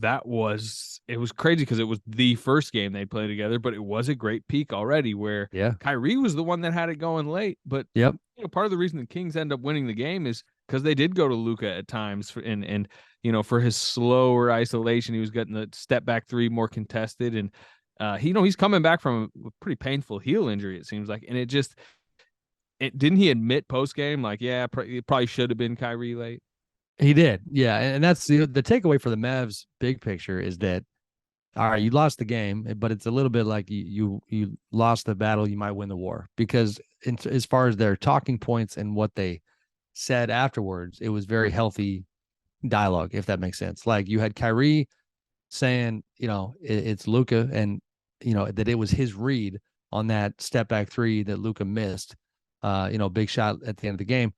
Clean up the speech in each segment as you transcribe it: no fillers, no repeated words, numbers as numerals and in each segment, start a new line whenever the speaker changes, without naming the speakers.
it was crazy because it was the first game they played together, but it was a great peak already where
Yeah.
Kyrie was the one that had it going late. But
Yep.
part of the reason the Kings end up winning the game is because they did go to Luka at times and for his slower isolation, he was getting the step back three more contested, and he's coming back from a pretty painful heel injury, it seems like, and didn't he admit post game like, yeah, it probably should have been Kyrie late.
He did. Yeah. And that's the takeaway for the Mavs big picture is that, all right, you lost the game, but it's a little bit like you lost the battle, you might win the war. Because as far as their talking points and what they said afterwards, it was very healthy dialogue, if that makes sense. Like you had Kyrie saying, it's Luka, and that it was his read on that step back three that Luka missed. Big shot at the end of the game.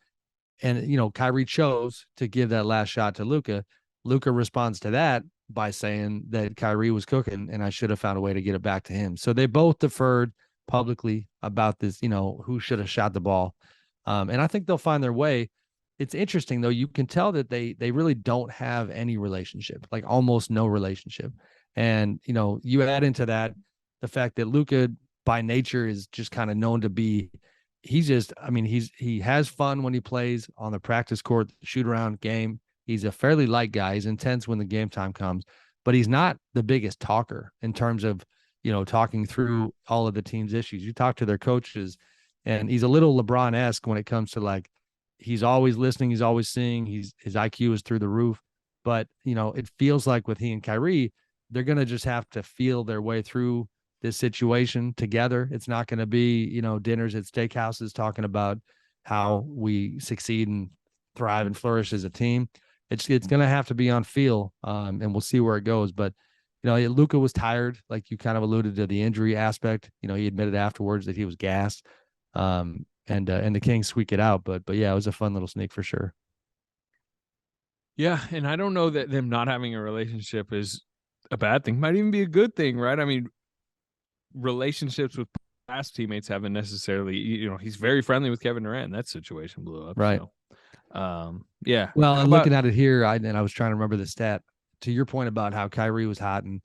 And Kyrie chose to give that last shot to Luka. Luka responds to that by saying that Kyrie was cooking and I should have found a way to get it back to him. So they both deferred publicly about this, who should have shot the ball. And I think they'll find their way. It's interesting though. You can tell that they really don't have any relationship, like almost no relationship. And, you add into that the fact that Luka by nature is just kind of known to be, he has fun when he plays on the practice court, shoot around game. He's a fairly light guy. He's intense when the game time comes, but he's not the biggest talker in terms of, talking through all of the team's issues. You talk to their coaches, and he's a little LeBron-esque when it comes to like, he's always listening. He's always seeing. His IQ is through the roof. But, it feels like with he and Kyrie, they're going to just have to feel their way through this situation together. It's not going to be, dinners at steakhouses talking about how we succeed and thrive and flourish as a team. It's going to have to be on feel, and we'll see where it goes. But, Luka was tired, like you kind of alluded to the injury aspect. He admitted afterwards that he was gassed, and the Kings squeak it out. But yeah, it was a fun little sneak for sure.
Yeah, and I don't know that them not having a relationship is a bad thing. Might even be a good thing, right? I mean, relationships with past teammates haven't necessarily, he's very friendly with Kevin Durant. That situation blew up.
Right.
So, yeah.
Well, and looking at it here, I was trying to remember the stat to your point about how Kyrie was hot and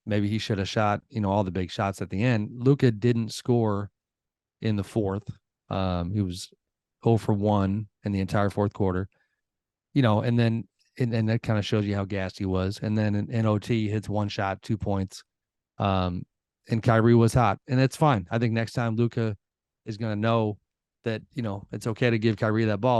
maybe he should have shot, all the big shots at the end. Luka didn't score in the fourth. He was 0 for 1 in the entire fourth quarter, and then, and that kind of shows you how gassed he was. And then in OT hits one shot, 2 points. And Kyrie was hot, and it's fine. I think next time Luka is going to know that, it's okay to give Kyrie that ball.